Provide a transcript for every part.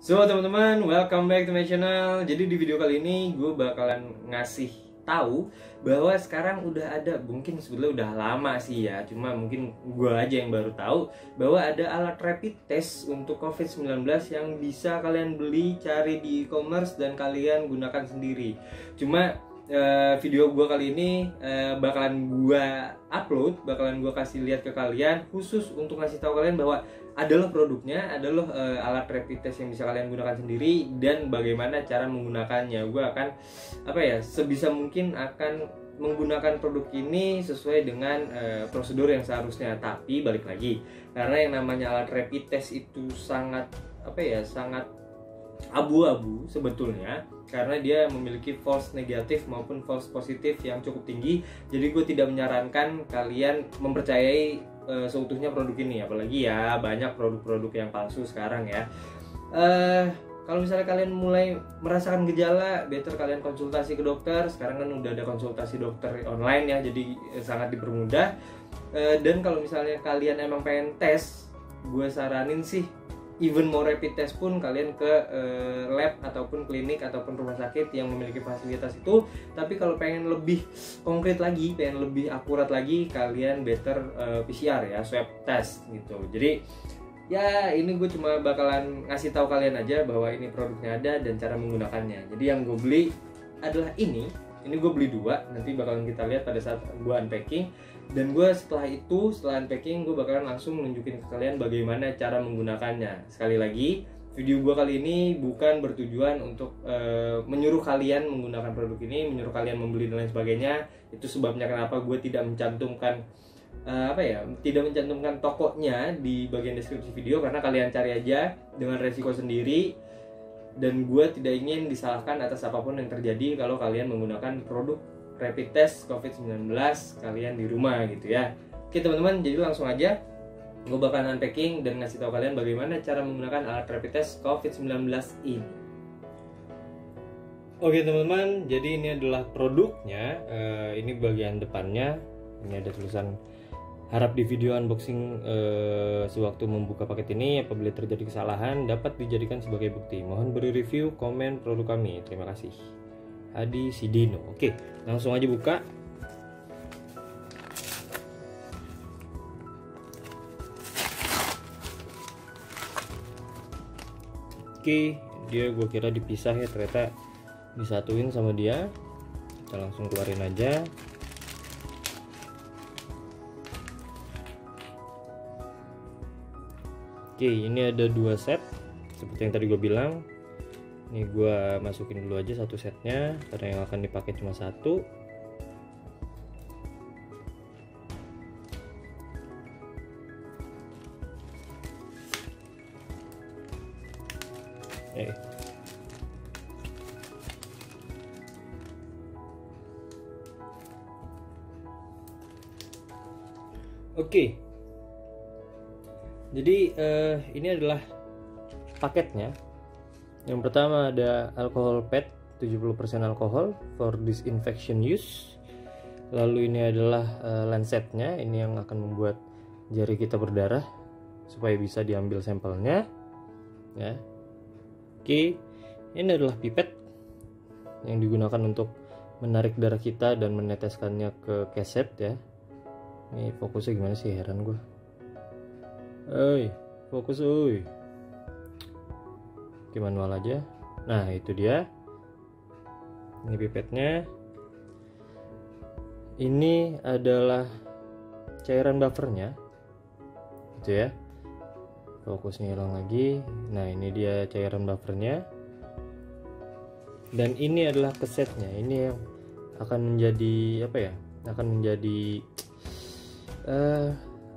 So teman-teman, welcome back to my channel. Jadi di video kali ini gue bakalan ngasih tahu bahwa sekarang udah ada, mungkin sebetulnya udah lama sih ya, cuma mungkin gue aja yang baru tahu bahwa ada alat rapid test untuk COVID-19 yang bisa kalian beli, cari di e-commerce dan kalian gunakan sendiri. Cuma video gue kali ini bakalan gue upload, bakalan gue kasih lihat ke kalian khusus untuk ngasih tahu kalian bahwa adalah produknya, adalah alat rapid test yang bisa kalian gunakan sendiri dan bagaimana cara menggunakannya. Gue akan sebisa mungkin akan menggunakan produk ini sesuai dengan prosedur yang seharusnya. Tapi balik lagi, karena yang namanya alat rapid test itu sangat sangat abu-abu sebetulnya, karena dia memiliki false negatif maupun false positif yang cukup tinggi. Jadi gue tidak menyarankan kalian mempercayai seutuhnya produk ini, apalagi ya banyak produk-produk yang palsu sekarang ya. Kalau misalnya kalian mulai merasakan gejala, better kalian konsultasi ke dokter. Sekarang kan udah ada konsultasi dokter online ya, jadi sangat dipermudah. Dan kalau misalnya kalian emang pengen tes, gue saranin sih even mau rapid test pun kalian ke lab ataupun klinik ataupun rumah sakit yang memiliki fasilitas itu. Tapi kalau pengen lebih konkret lagi, pengen lebih akurat lagi, kalian better PCR ya, swab test gitu. Jadi ya ini gue cuma bakalan ngasih tahu kalian aja bahwa ini produknya ada dan cara menggunakannya. Jadi yang gue beli adalah ini gue beli dua, nanti bakalan kita lihat pada saat gue unpacking. Dan gue setelah unpacking, gue bakalan langsung nunjukin ke kalian bagaimana cara menggunakannya. Sekali lagi, video gue kali ini bukan bertujuan untuk menyuruh kalian menggunakan produk ini, menyuruh kalian membeli dan lain sebagainya. Itu sebabnya kenapa gue tidak mencantumkan tokonya di bagian deskripsi video, karena kalian cari aja dengan resiko sendiri. Dan gue tidak ingin disalahkan atas apapun yang terjadi kalau kalian menggunakan produk rapid test COVID-19 kalian di rumah gitu ya. Oke teman-teman, jadi langsung aja gue bakalan unpacking dan ngasih tahu kalian bagaimana cara menggunakan alat rapid test COVID-19 ini. Oke teman-teman, jadi ini adalah produknya. Ini bagian depannya, ini ada tulisan harap di video unboxing sewaktu membuka paket ini apabila terjadi kesalahan dapat dijadikan sebagai bukti. Mohon beri review, komen produk kami. Terima kasih. Hadi Sidino. Oke, langsung aja buka. Oke, dia gue kira dipisah ya, ternyata disatuin sama dia. Kita langsung keluarin aja. Oke, ini ada dua set seperti yang tadi gue bilang. Ini gue masukin dulu aja satu setnya karena yang akan dipakai cuma satu. Oke. Jadi ini adalah paketnya. Yang pertama ada alcohol pad 70% alkohol for disinfection use. Lalu ini adalah lancetnya, ini yang akan membuat jari kita berdarah supaya bisa diambil sampelnya ya. Oke, ini adalah pipet yang digunakan untuk menarik darah kita dan meneteskannya ke keset ya. Ini fokusnya gimana sih, heran gue. Fokus Oke, manual aja. Nah, itu dia. Ini pipetnya. Ini adalah cairan buffernya. Gitu ya. Fokusnya hilang lagi. Nah, ini dia cairan buffernya. Dan ini adalah kesetnya. Ini yang akan menjadi akan menjadi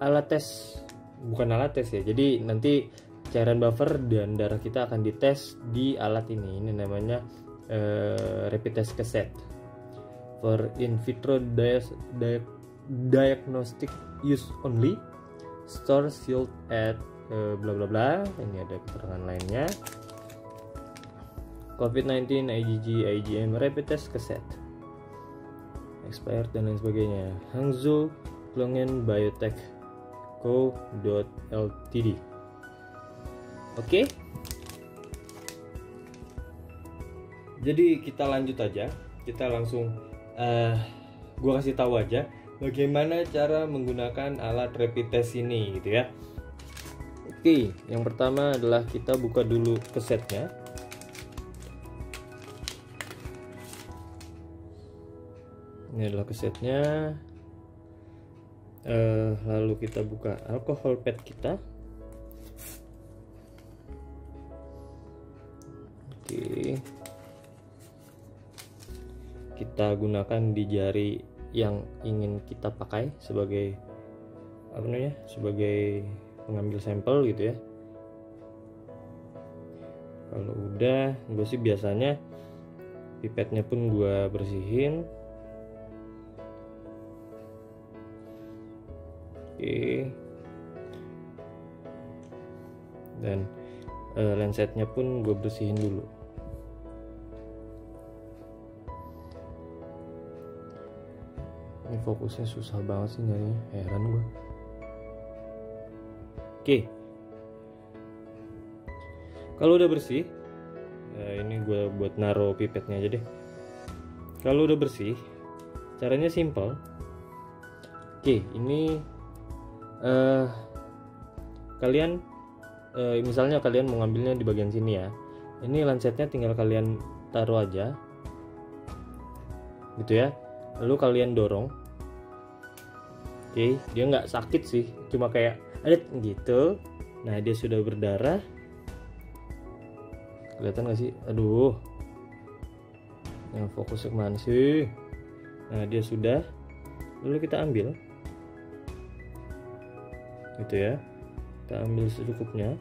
alat tes. Bukan alat tes ya. Jadi nanti cairan buffer dan darah kita akan dites di alat ini. Ini namanya rapid test cassette for in vitro diagnostic use only, store sealed at bla bla bla. Ini ada keterangan lainnya. COVID-19 IgG IgM rapid test cassette expired dan lain sebagainya. Hangzhou Klongen Biotech Co. Ltd. Oke. Jadi kita lanjut aja, kita langsung gue kasih tahu aja bagaimana cara menggunakan alat rapid test ini gitu ya. Oke, yang pertama adalah kita buka dulu kesetnya. Ini adalah kesetnya. Lalu kita buka alkohol pad kita. Oke, kita gunakan di jari yang ingin kita pakai sebagai apa namanya, sebagai pengambil sampel gitu ya. Kalau udah, gue sih biasanya pipetnya pun gue bersihin. Oke, dan lensetnya pun gue bersihin dulu. Ini fokusnya susah banget sih nyarinya, heran gue. Oke, kalau udah bersih, ini gue buat naro pipetnya aja deh. Kalau udah bersih, caranya simple. Oke, ini kalian misalnya kalian mau ngambilnya di bagian sini ya. Ini lensetnya tinggal kalian taruh aja, gitu ya. Lalu kalian dorong. Oke, dia nggak sakit sih, cuma kayak adet gitu. Nah, dia sudah berdarah. Kelihatan nggak sih? Aduh, yang fokusnya kemana sih? Nah, dia sudah. Lalu kita ambil, gitu ya. Kita ambil secukupnya.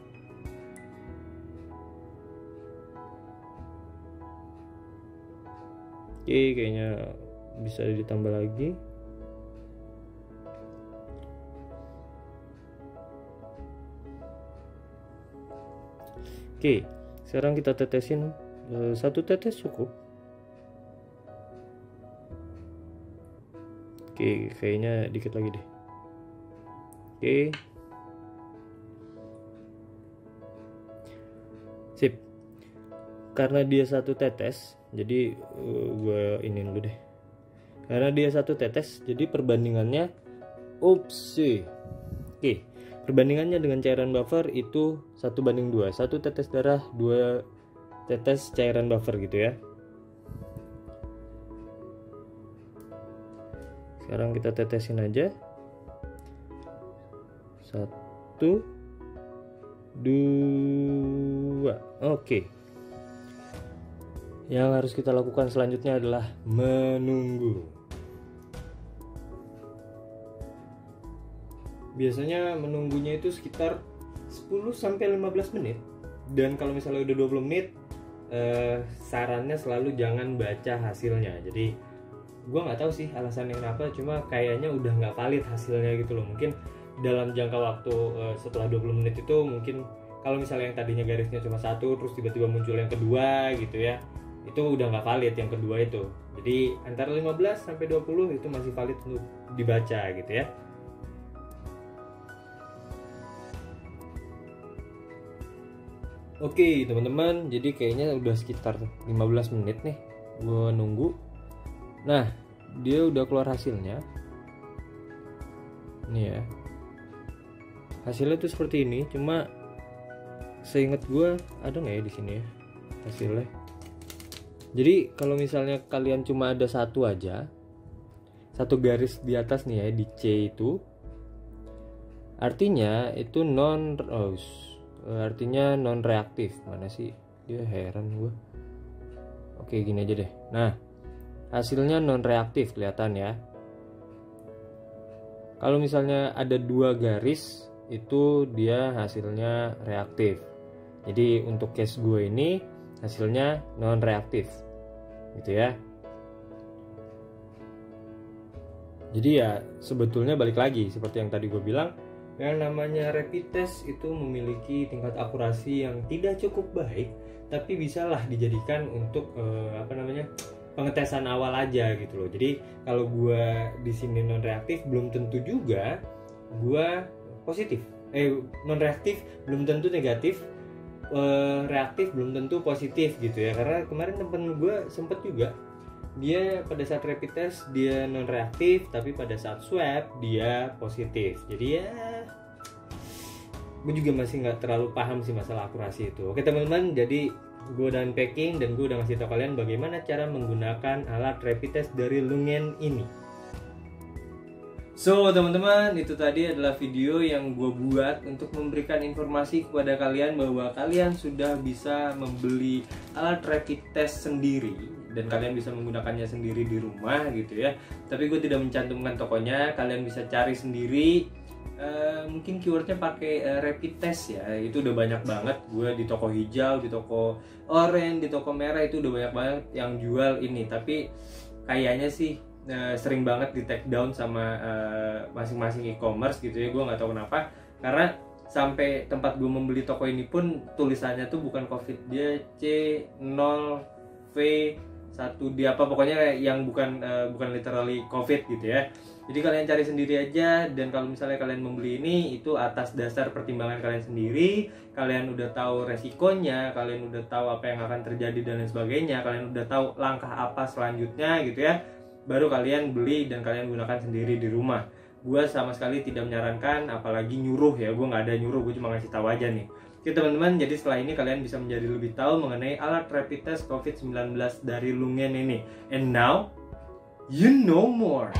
Oke, kayaknya bisa ditambah lagi. Oke, sekarang kita tetesin, 1 tetes cukup. Oke, kayaknya dikit lagi deh. Oke, sip. Karena dia 1 tetes, jadi gue ini dulu deh. Karena dia 1 tetes, jadi perbandingannya sih. Oke, perbandingannya dengan cairan buffer itu 1:2. 1 tetes darah, 2 tetes cairan buffer gitu ya. Sekarang kita tetesin aja. 1, 2. Oke. Yang harus kita lakukan selanjutnya adalah menunggu. Biasanya menunggunya itu sekitar 10-15 menit. Dan kalau misalnya udah 20 menit, sarannya selalu jangan baca hasilnya. Jadi gue nggak tahu sih alasannya kenapa, cuma kayaknya udah nggak valid hasilnya gitu loh. Mungkin dalam jangka waktu setelah 20 menit itu, mungkin kalau misalnya yang tadinya garisnya cuma 1 terus tiba-tiba muncul yang kedua gitu ya, itu udah nggak valid yang kedua itu. Jadi antara 15-20 itu masih valid untuk dibaca gitu ya. Oke teman-teman, jadi kayaknya udah sekitar 15 menit nih gue nunggu. Nah, dia udah keluar hasilnya. Nih ya, hasilnya tuh seperti ini. Cuma seingat gue ada nggak ya di sini ya hasilnya. Jadi kalau misalnya kalian cuma ada 1 aja, 1 garis di atas nih ya, di C itu, artinya itu artinya non reaktif. Mana sih dia, heran gue. Oke, gini aja deh. Nah, hasilnya non reaktif kelihatan ya. Kalau misalnya ada 2 garis, itu dia hasilnya reaktif. Jadi untuk case gue ini hasilnya non reaktif gitu ya. Jadi ya sebetulnya balik lagi seperti yang tadi gue bilang, yang namanya rapid test itu memiliki tingkat akurasi yang tidak cukup baik, tapi bisalah dijadikan untuk pengetesan awal aja gitu loh. Jadi kalau gue di sini non reaktif, belum tentu juga gue positif. Non reaktif belum tentu negatif. reaktif belum tentu positif gitu ya. Karena kemarin temen gue sempet juga, dia pada saat rapid test dia non reaktif, tapi pada saat swab dia positif. Jadi ya gue juga masih nggak terlalu paham sih masalah akurasi itu. Oke teman-teman, jadi gue udah unpacking dan gue udah ngasih tau kalian bagaimana cara menggunakan alat rapid test dari Lungen ini. So teman-teman, itu tadi adalah video yang gue buat untuk memberikan informasi kepada kalian bahwa kalian sudah bisa membeli alat rapid test sendiri dan kalian bisa menggunakannya sendiri di rumah gitu ya. Tapi gue tidak mencantumkan tokonya, kalian bisa cari sendiri. Mungkin keywordnya pakai rapid test ya, itu udah banyak banget. Gue di toko hijau, di toko oranye, di toko merah itu udah banyak banget yang jual ini. Tapi kayaknya sih sering banget di take down sama masing-masing e-commerce gitu ya. Gue nggak tahu kenapa, karena sampai tempat gue membeli toko ini pun tulisannya tuh bukan COVID, dia C0V1D apa, pokoknya yang bukan literally COVID gitu ya. Jadi kalian cari sendiri aja, dan kalau misalnya kalian membeli ini itu atas dasar pertimbangan kalian sendiri. Kalian udah tahu resikonya, kalian udah tahu apa yang akan terjadi dan lain sebagainya, kalian udah tahu langkah apa selanjutnya gitu ya, baru kalian beli dan kalian gunakan sendiri di rumah. Gue sama sekali tidak menyarankan, apalagi nyuruh ya. Gue nggak ada nyuruh, gue cuma ngasih tahu aja nih. Oke teman-teman, jadi setelah ini kalian bisa menjadi lebih tahu mengenai alat rapid test COVID-19 dari Lungen ini. And now, you know more.